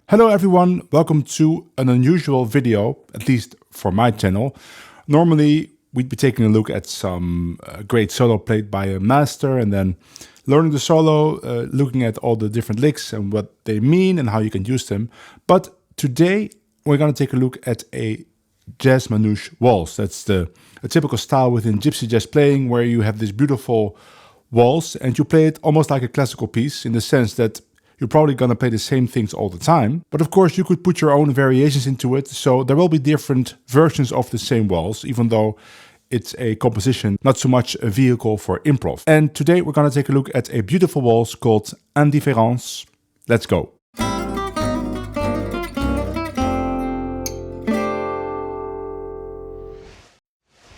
Hello everyone, welcome to an unusual video, at least for my channel. Normally we'd be taking a look at some great solo played by a master and then learning the solo, looking at all the different licks and what they mean and how you can use them. But today we're going to take a look at a jazz manouche waltz. That's a typical style within gypsy jazz playing where you have this beautiful waltz and you play it almost like a classical piece in the sense that you're probably going to play the same things all the time. But of course you could put your own variations into it. So there will be different versions of the same waltz, even though it's a composition, not so much a vehicle for improv. And today we're going to take a look at a beautiful waltz called Indifférence. Let's go.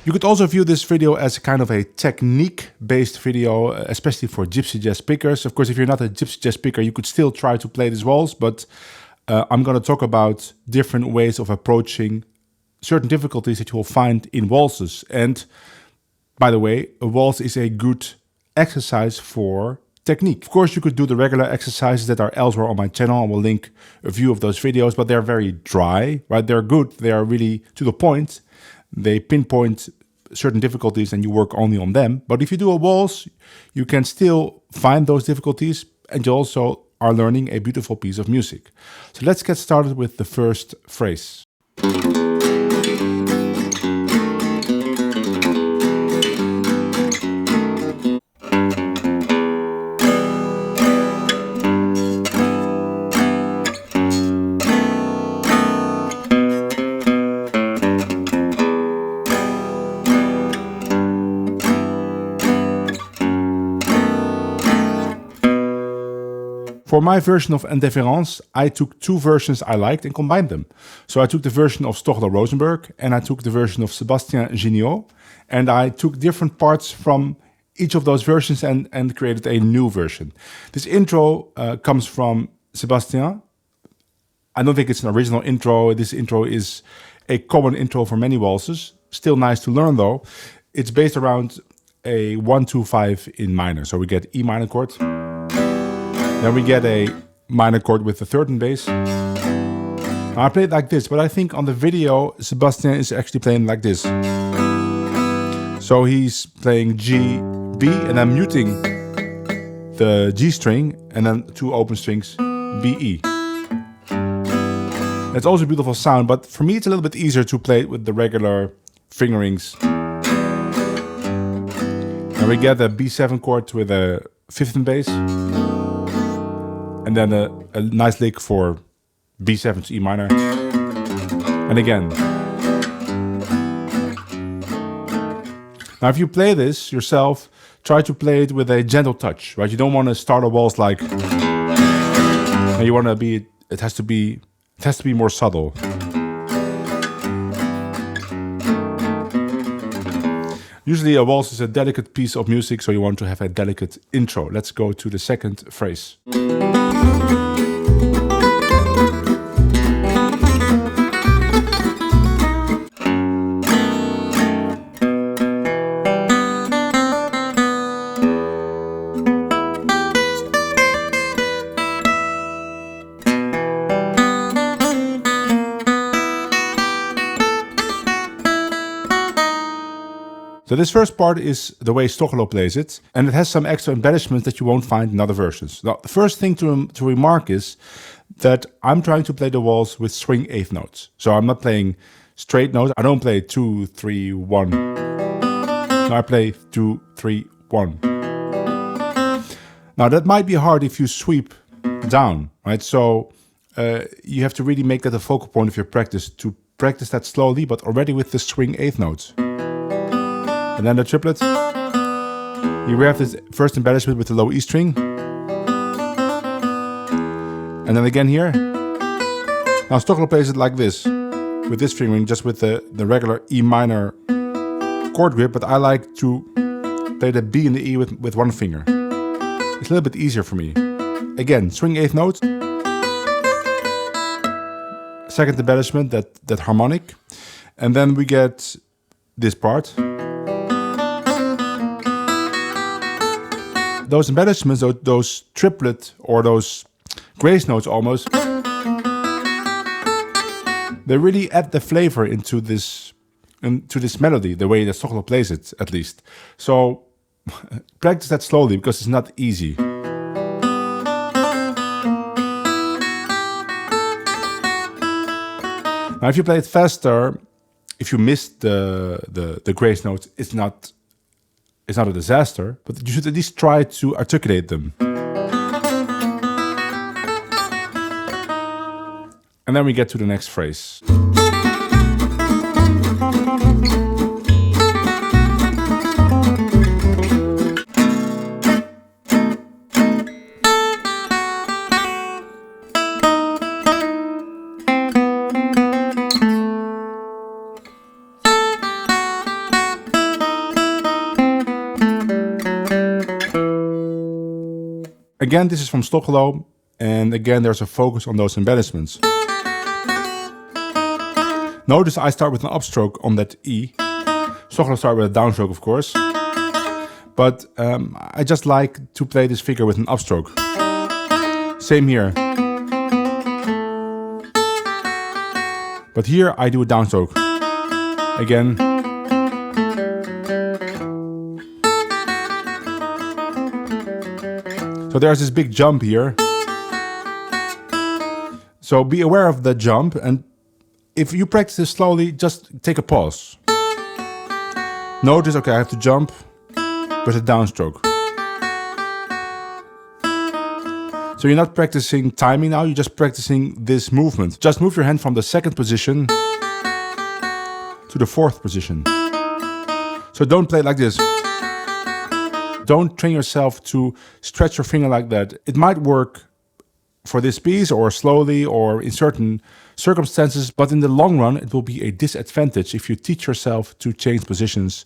You could also view this video as a kind of a technique-based video, especially for gypsy jazz pickers. Of course, if you're not a gypsy jazz picker, you could still try to play this waltz, but I'm going to talk about different ways of approaching certain difficulties that you will find in waltzes. And by the way, a waltz is a good exercise for technique. Of course, you could do the regular exercises that are elsewhere on my channel. I will link a few of those videos, but they're very dry, right? They're good. They are really to the point. They pinpoint certain difficulties and you work only on them. But if you do a waltz, you can still find those difficulties and you also are learning a beautiful piece of music. So let's get started with the first phrase. For my version of Indifférence, I took two versions I liked and combined them. So I took the version of Stochelo Rosenberg and I took the version of Sébastien Giniaux, and I took different parts from each of those versions and created a new version. This intro comes from Sébastien. I don't think it's an original intro. This intro is a common intro for many waltzes. Still nice to learn though. It's based around a 1-2-5 in minor. So we get E minor chord. Then we get a minor chord with the third and bass. Now I play it like this, but I think on the video, Sébastien is actually playing like this. So he's playing G, B, and then muting the G string, and then two open strings, B, E. That's also a beautiful sound, but for me it's a little bit easier to play it with the regular fingerings. Then we get a B7 chord with a fifth and bass. And then a nice lick for B7 to E minor. And again. Now if you play this yourself, try to play it with a gentle touch, right? You don't want to start a waltz like... And you want to be... It has to be more subtle. Usually a waltz is a delicate piece of music, so you want to have a delicate intro. Let's go to the second phrase. So this first part is the way Stochelo plays it, and it has some extra embellishments that you won't find in other versions. Now, the first thing to remark is that I'm trying to play the waltz with swing eighth notes. So I'm not playing straight notes. I don't play 2, 3, 1. No, I play 2, 3, 1. Now that might be hard if you sweep down, right? So you have to really make that a focal point of your practice, to practice that slowly, but already with the swing eighth notes. And then the triplet. You have this first embellishment with the low E string. And then again here. Now Stochelo plays it like this, with this fingering, just with the regular E minor chord grip, but I like to play the B and the E with one finger. It's a little bit easier for me. Again, swing eighth note. Second embellishment, that harmonic. And then we get this part. those embellishments, those triplet or those grace notes almost, They really add the flavor into this melody, the way that Stochelo plays it, at least. So practice that slowly, because it's not easy. Now, if you play it faster, if you miss the grace notes, it's not a disaster, but you should at least try to articulate them. And then we get to the next phrase. Again, this is from Stochelo, and again there's a focus on those embellishments. Notice I start with an upstroke on that E. Stochelo starts with a downstroke, of course. But I just like to play this figure with an upstroke. Same here. But here I do a downstroke. Again. So there's this big jump here. So be aware of the jump, and if you practice this slowly, just take a pause. Notice, okay, I have to jump with a downstroke. So you're not practicing timing now, you're just practicing this movement. Just move your hand from the second position to the fourth position. So don't play it like this. Don't train yourself to stretch your finger like that. It might work for this piece or slowly or in certain circumstances, but in the long run it will be a disadvantage if you teach yourself to change positions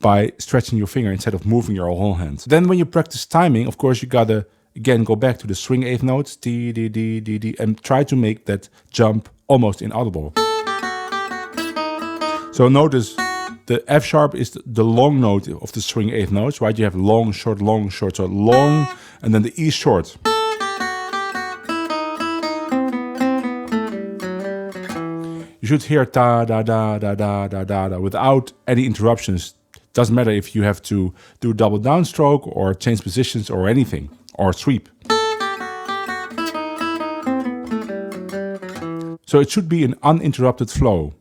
by stretching your finger instead of moving your whole hand. Then when you practice timing, of course you gotta again go back to the swing eighth notes, D, D, D, D, D, and try to make that jump almost inaudible. So notice the F sharp is the long note of the swing eighth notes, right? You have long, short, so long, and then the E short. You should hear ta da da da da da da da without any interruptions. Doesn't matter if you have to do double downstroke or change positions or anything, or sweep. So it should be an uninterrupted flow.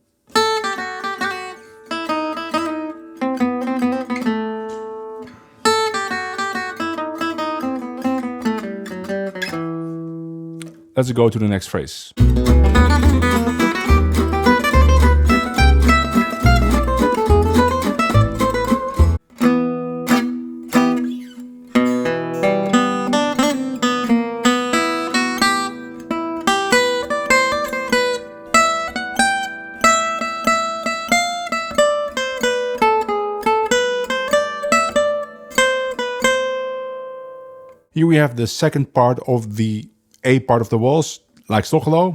Let's go to the next phrase. Here we have the second part of the A part of the waltz, like Stochelo.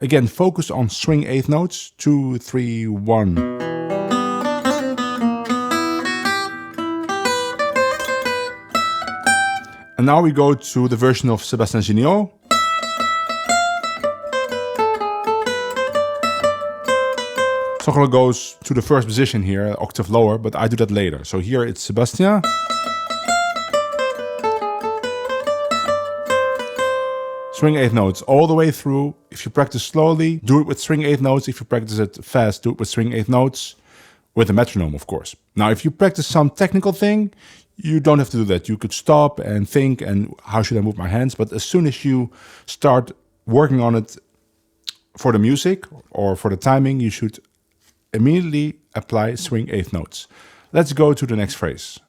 Again, focus on swing eighth notes, 2, 3, 1. And now we go to the version of Sébastien Giniaux. Stochelo goes to the first position here, an octave lower, but I do that later. So here it's Sébastien. Swing eighth notes all the way through. If you practice slowly, do it with swing eighth notes. If you practice it fast, do it with swing eighth notes. With a metronome, of course. Now, if you practice some technical thing, you don't have to do that. You could stop and think, and how should I move my hands? But as soon as you start working on it for the music or for the timing, you should immediately apply swing eighth notes. Let's go to the next phrase.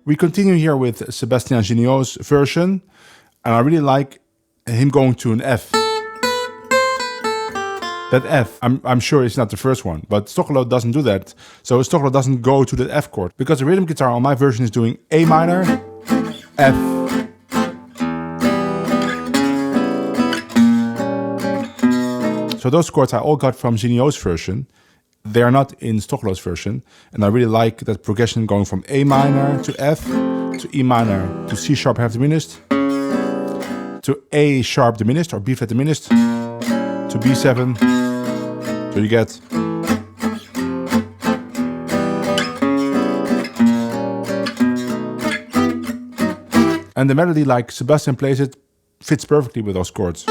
We continue here with Sébastien Giniaux's version, and I really like him going to an F. That F, I'm sure it's not the first one, but Stochelo doesn't do that. So Stochelo doesn't go to that F chord, because the rhythm guitar on my version is doing A minor, F. So those chords I all got from Giniaux's version. They are not in Stochelo's version, and I really like that progression going from A minor to F, to E minor, to C sharp half diminished, to A sharp diminished or B flat diminished, to B7. So you get and the melody, like Sébastien plays it, fits perfectly with those chords.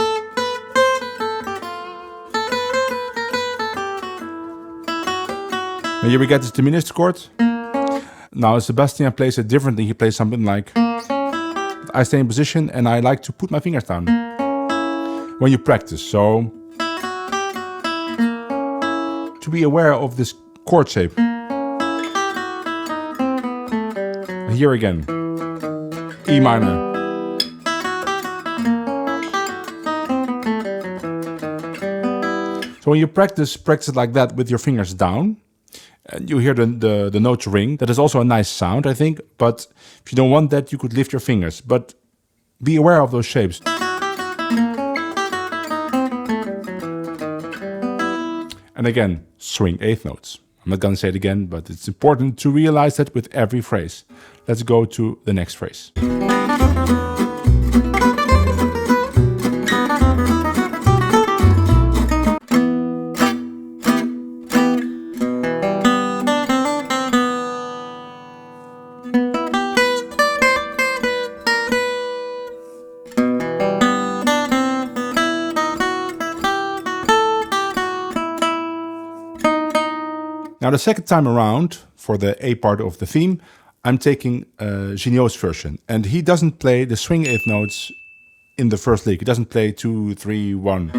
And here we get this diminished chord. Now Sébastien plays it differently. He plays something like, I stay in position and I like to put my fingers down when you practice. So to be aware of this chord shape. Here again, E minor. So when you practice it like that with your fingers down. And you hear the notes ring. That is also a nice sound, I think. But if you don't want that, you could lift your fingers. But be aware of those shapes. And again, swing eighth notes. I'm not going to say it again, but it's important to realize that with every phrase. Let's go to the next phrase. Now the second time around, for the A part of the theme, I'm taking Giniaux's version. And he doesn't play the swing eighth notes in the first lick. He doesn't play 2, 3, 1.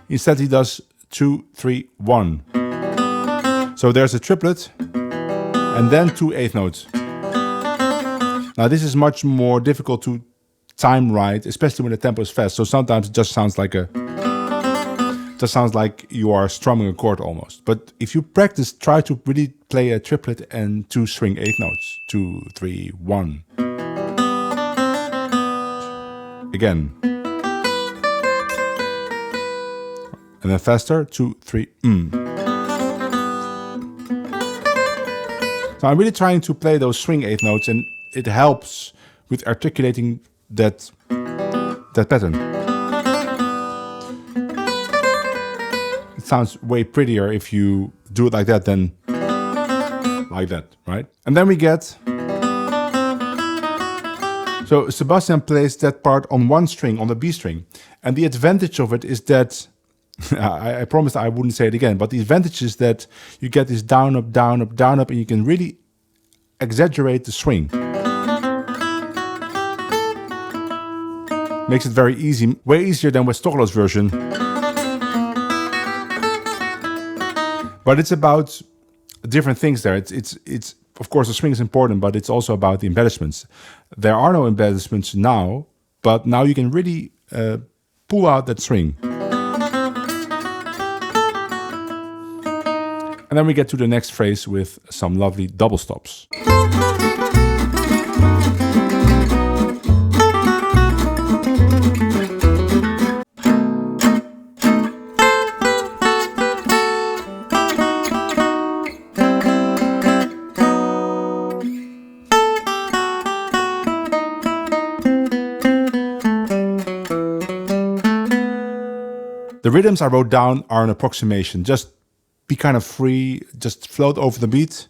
Instead he does 2, 3, 1. So there's a triplet and then 2 eighth notes. Now this is much more difficult to time right, especially when the tempo is fast. So sometimes it just sounds like you are strumming a chord almost. But if you practice, try to really play a triplet and 2 swing eighth notes. 2, 3, 1. Again. And then faster, 2, 3, So I'm really trying to play those swing eighth notes, and it helps with articulating that pattern. Sounds way prettier if you do it like that than like that, right? And then we get, so Sébastien plays that part on one string, on the B string. And the advantage of it is that, I promised I wouldn't say it again, but the advantage is that you get this down, up, down, up, down, up, and you can really exaggerate the swing. Makes it very easy, way easier than with Stochelo's version. But it's about different things there. It's of course the swing is important, but it's also about the embellishments. There are no embellishments now, but now you can really pull out that swing. And then we get to the next phrase with some lovely double stops. The rhythms I wrote down are an approximation. Just be kind of free, just float over the beat.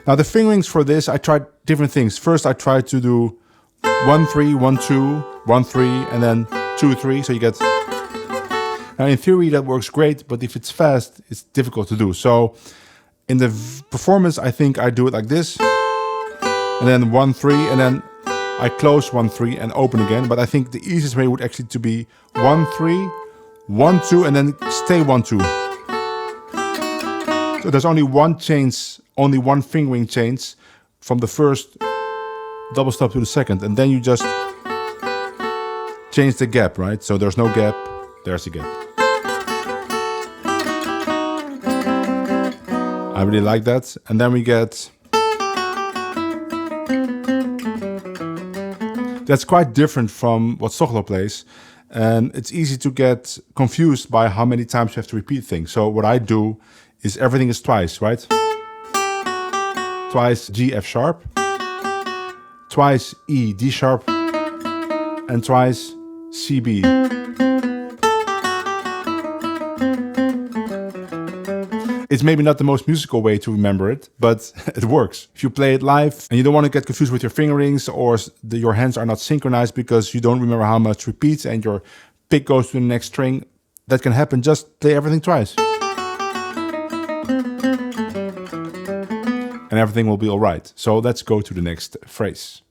Now the fingerings for this, I tried different things. First I tried to do 1, 3, 1, 2, 1, 3, and then 2, 3, so you get... Now in theory that works great, but if it's fast, it's difficult to do. So in the performance, I think I do it like this, and then 1, 3, and then I close 1, 3 and open again. But I think the easiest way would actually to be 1, 3, 1, 2, and then stay 1, 2. So there's only one change, only one fingering change from the first double stop to the second, and then you just change the gap, right? So there's no gap, There's again. I really like that. And then we get... That's quite different from what Stochelo plays. And it's easy to get confused by how many times you have to repeat things. So what I do is everything is twice, right? Twice G, F sharp. Twice E, D sharp. And twice C, B. It's maybe not the most musical way to remember it, but it works. If you play it live and you don't want to get confused with your fingerings, or your hands are not synchronized because you don't remember how much repeats and your pick goes to the next string, that can happen. Just play everything twice. And everything will be all right. So let's go to the next phrase.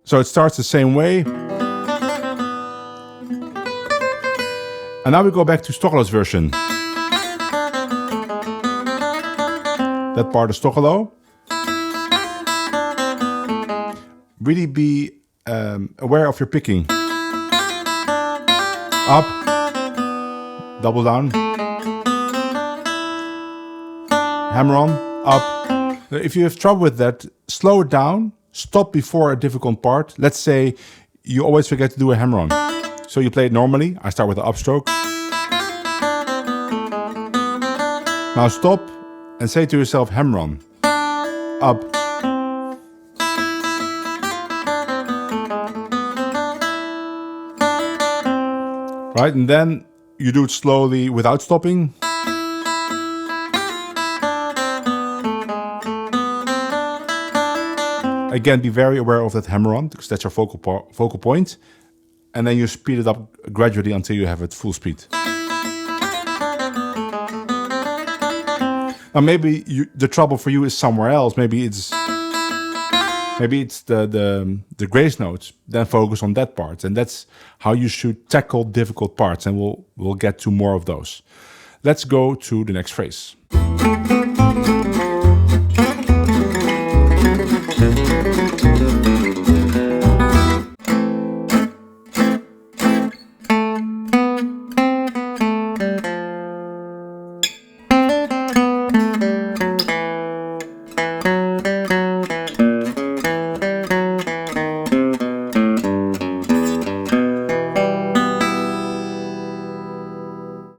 So it starts the same way. And now we go back to Stochelo's version. That part of Stochelo. Really be aware of your picking. Up, double down. Hammer on, up. If you have trouble with that, slow it down. Stop before a difficult part. Let's say you always forget to do a hammer-on. So you play it normally. I start with the upstroke. Now stop and say to yourself, hammer-on. Up. Right, and then you do it slowly without stopping. Again, be very aware of that hammer-on, because that's your focal point. And then you speed it up gradually until you have it full speed. Now maybe the trouble for you is somewhere else. Maybe it's the grace notes. Then focus on that part. And that's how you should tackle difficult parts. And we'll get to more of those. Let's go to the next phrase.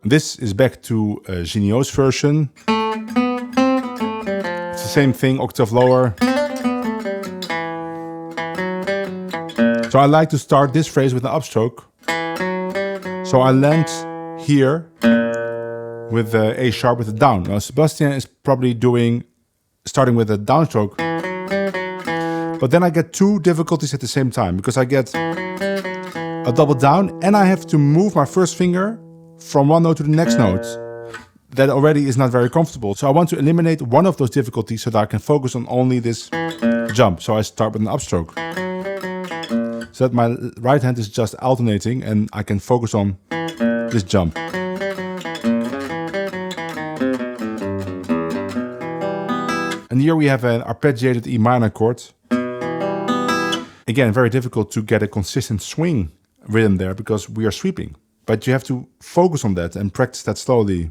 This is back to Giniaux's version. It's the same thing, octave lower. So I like to start this phrase with an upstroke. So I land here with the A sharp with a down. Now Sébastien is probably starting with a downstroke. But then I get two difficulties at the same time, because I get a double down and I have to move my first finger from one note to the next note. That already is not very comfortable. So I want to eliminate one of those difficulties so that I can focus on only this jump. So I start with an upstroke. So that my right hand is just alternating and I can focus on this jump. And here we have an arpeggiated E minor chord. Again, very difficult to get a consistent swing rhythm there because we are sweeping. But you have to focus on that and practice that slowly.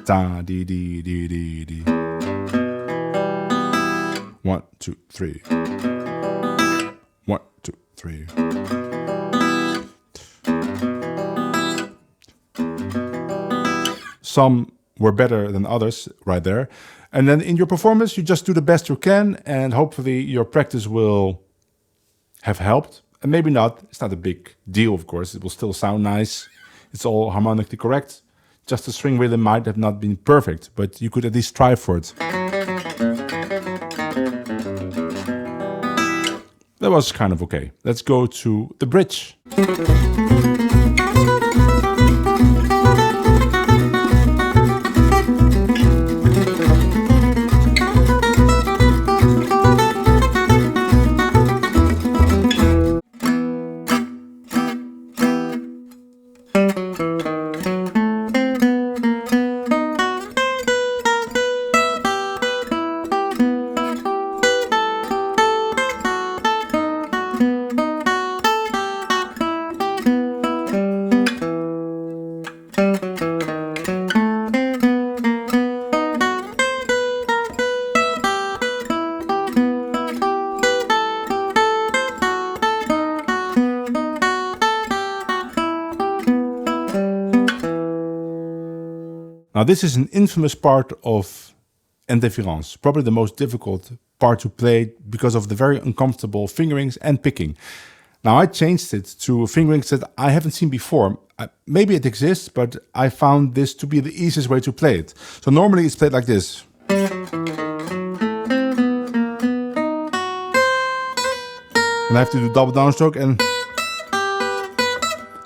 Da, dee, dee, dee, dee, dee. 1, 2, 3. 1, 2, 3. Some were better than others right there. And then in your performance, you just do the best you can, and hopefully your practice will have helped. And maybe not. It's not a big deal, of course. It will still sound nice. It's all harmonically correct. Just the string rhythm might have not been perfect, but you could at least try for it. That was kind of okay. Let's go to the bridge. Now this is an infamous part of Indifférence, probably the most difficult part to play because of the very uncomfortable fingerings and picking. Now I changed it to fingerings that I haven't seen before. Maybe it exists, but I found this to be the easiest way to play it. So normally it's played like this. And I have to do double downstroke and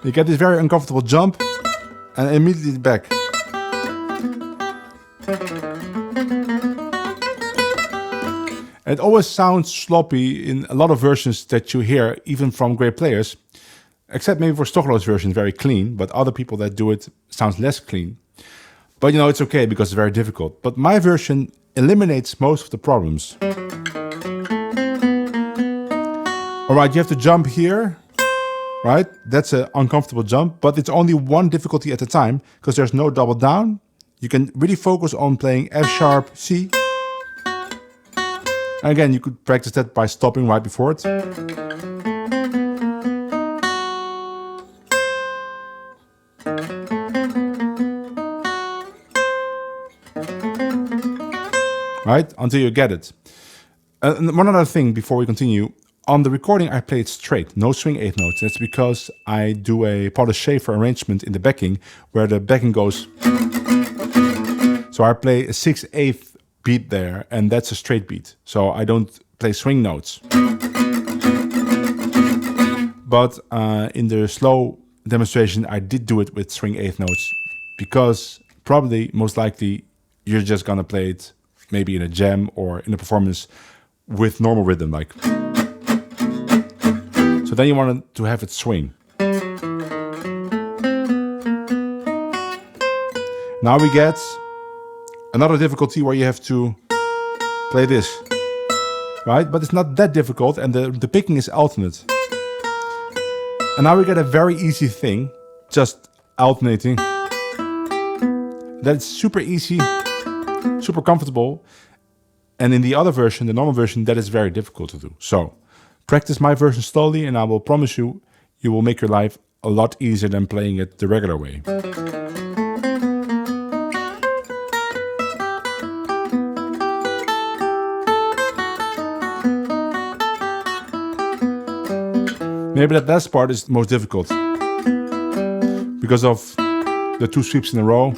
you get this very uncomfortable jump and immediately back. It always sounds sloppy in a lot of versions that you hear, even from great players, except maybe for Stochelo's version, very clean, but other people that do it sounds less clean. But you know, it's okay because it's very difficult. But my version eliminates most of the problems. All right, you have to jump here, right? That's an uncomfortable jump, but it's only one difficulty at a time because there's no double down. You can really focus on playing F sharp, C. And again, you could practice that by stopping right before it. Right, until you get it. And one other thing before we continue. On the recording, I play it straight, no swing eighth notes. That's because I do a Paul Schaefer arrangement in the backing, where the backing goes. So I play a 6/8 beat there, and that's a straight beat. So I don't play swing notes. But in the slow demonstration, I did do it with swing eighth notes, because probably, most likely, you're just gonna play it maybe in a jam or in a performance with normal rhythm, like. So then you want to have it swing. Now we get another difficulty where you have to play this, right? But it's not that difficult, and the picking is alternate. And now we get a very easy thing, just alternating. That's super easy, super comfortable. And in the other version, the normal version, that is very difficult to do. So practice my version slowly, and I will promise you, you will make your life a lot easier than playing it the regular way. Maybe that last part is the most difficult because of the two sweeps in a row.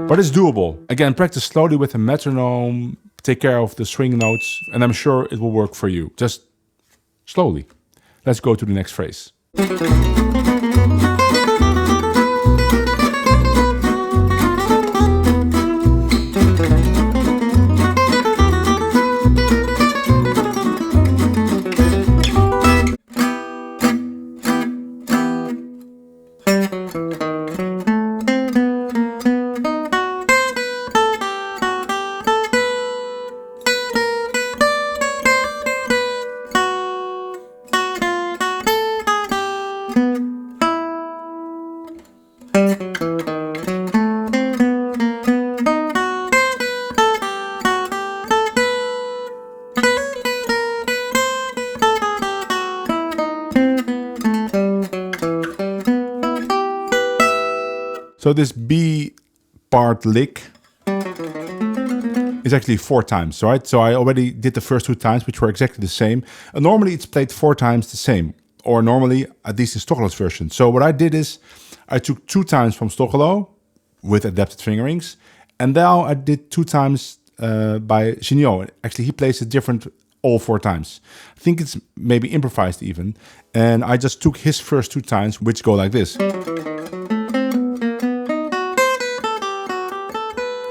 But it's doable. Again, practice slowly with a metronome, take care of the swing notes, and I'm sure it will work for you. Just slowly. Let's go to the next phrase. So this B part lick is actually 4 times, right? So I already did the first 2 times, which were exactly the same. And normally it's played 4 times the same, or normally, at least in Stochelo's version. So what I did is, I took 2 times from Stochelo with adapted fingerings, and now I did 2 times by Giniaux. Actually, he plays it different all 4 times. I think it's maybe improvised even. And I just took his first 2 times, which go like this.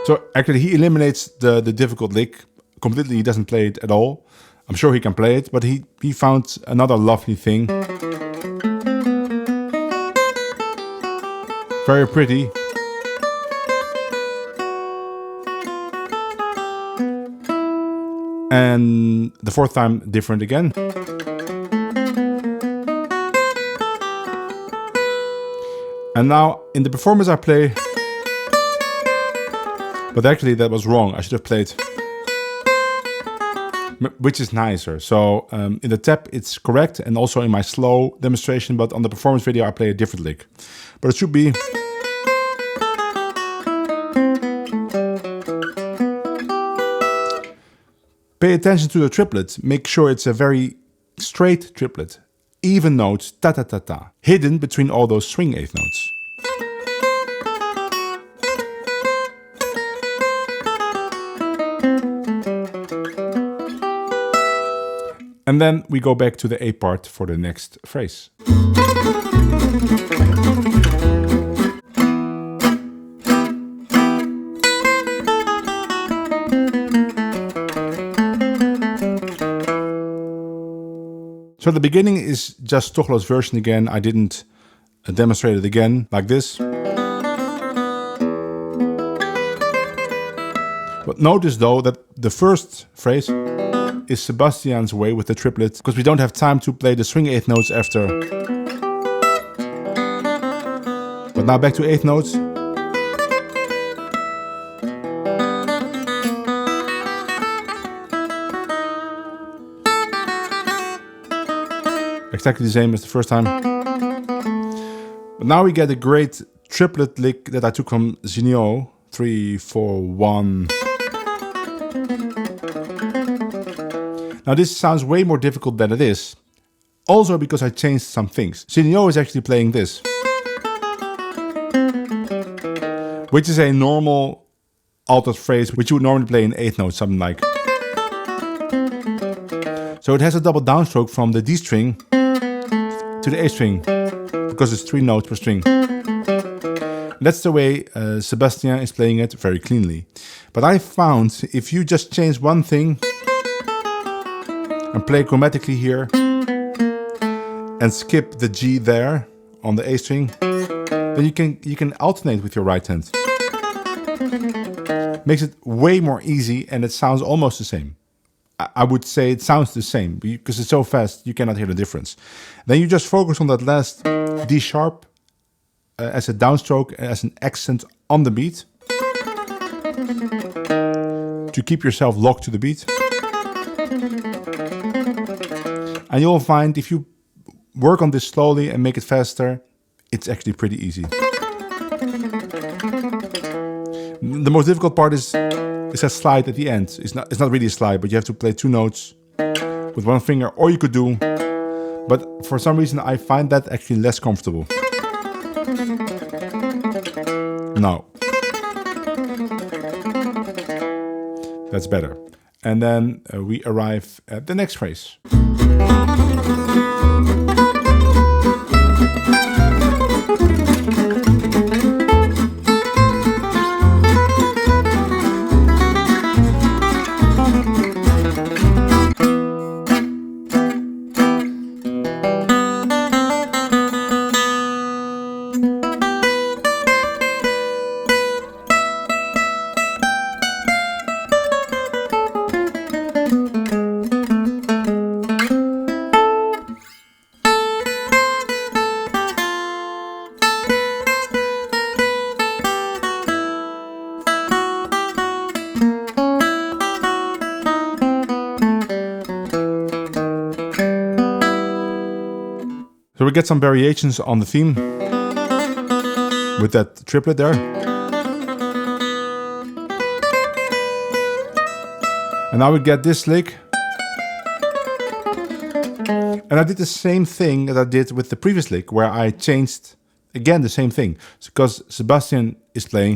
So actually he eliminates the difficult lick completely. He doesn't play it at all. I'm sure he can play it, but he found another lovely thing. Very pretty. And the 4th time different again. And now in the performance I play, but actually that was wrong. I should have played, which is nicer. So in the tap it's correct, and also in my slow demonstration, but on the performance video I play a different lick. But it should be. Pay attention to the triplet. Make sure it's a very straight triplet. Even notes, ta-ta-ta-ta, hidden between all those swing eighth notes. And then we go back to the A part for the next phrase. So the beginning is just Stochelo's version again. I didn't demonstrate it again like this. But notice though that the first phrase is Sebastian's way with the triplet, because we don't have time to play the swing eighth notes after. But now back to eighth notes. Exactly the same as the first time. But now we get a great triplet lick that I took from Giniaux. 3, 4, 1. Now this sounds way more difficult than it is. Also because I changed some things. Giniaux is actually playing this, which is a normal altered phrase which you would normally play in eighth notes, something like. So it has a double downstroke from the D string to the A string, because it's 3 notes per string. That's the way Sébastien is playing it, very cleanly. But I found if you just change one thing and play chromatically here and skip the G there on the A string, then you can alternate with your right hand. Makes it way more easy, and it sounds almost the same. I would say it sounds the same because it's so fast you cannot hear the difference. Then you just focus on that last D sharp as a downstroke, as an accent on the beat, to keep yourself locked to the beat. And you'll find if you work on this slowly and make it faster, it's actually pretty easy. The most difficult part is a slide at the end. It's not really a slide, but you have to play 2 notes with one finger, or you could do. But for some reason I find that actually less comfortable. Now. That's better. And then we arrive at the next phrase. So we get some variations on the theme with that triplet there. And now we get this lick. And I did the same thing that I did with the previous lick, where I changed again the same thing. It's because Sébastien is playing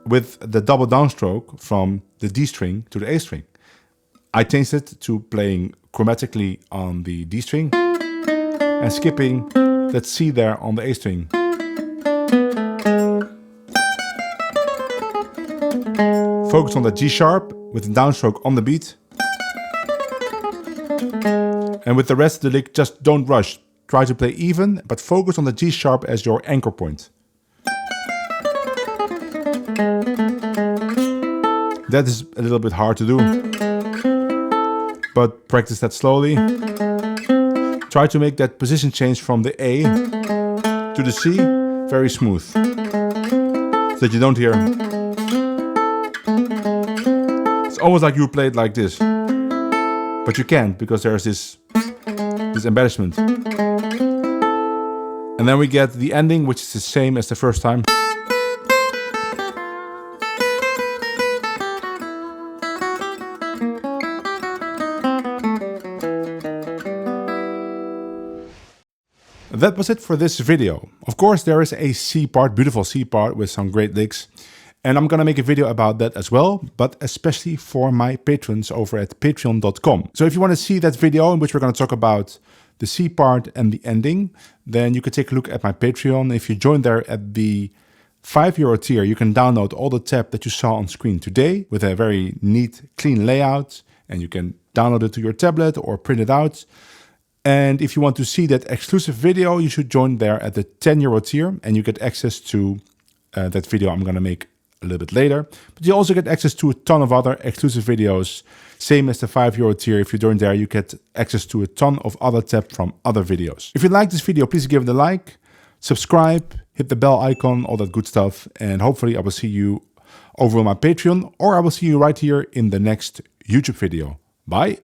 with the double downstroke from the D string to the A string. I changed it to playing chromatically on the D string and skipping that C there on the A string. Focus on the G sharp with the downstroke on the beat. And with the rest of the lick, just don't rush. Try to play even, but focus on the G sharp as your anchor point. That is a little bit hard to do, but practice that slowly. Try to make that position change from the A to the C very smooth, so that you don't hear. It's almost like you play it like this, but you can't because there's this embellishment. And then we get the ending, which is the same as the first time. That was it for this video. Of course, there is a C part, beautiful C part with some great licks. And I'm gonna make a video about that as well, but especially for my patrons over at patreon.com. So if you wanna see that video in which we're gonna talk about the C part and the ending, then you can take a look at my Patreon. If you join there at the €5 tier, you can download all the tab that you saw on screen today with a very neat, clean layout. And you can download it to your tablet or print it out. And if you want to see that exclusive video, you should join there at the €10 tier and you get access to that video I'm gonna make a little bit later. But you also get access to a ton of other exclusive videos, same as the €5 tier. If you join there, you get access to a ton of other tab from other videos. If you like this video, please give it a like, subscribe, hit the bell icon, all that good stuff. And hopefully I will see you over on my Patreon, or I will see you right here in the next YouTube video. Bye.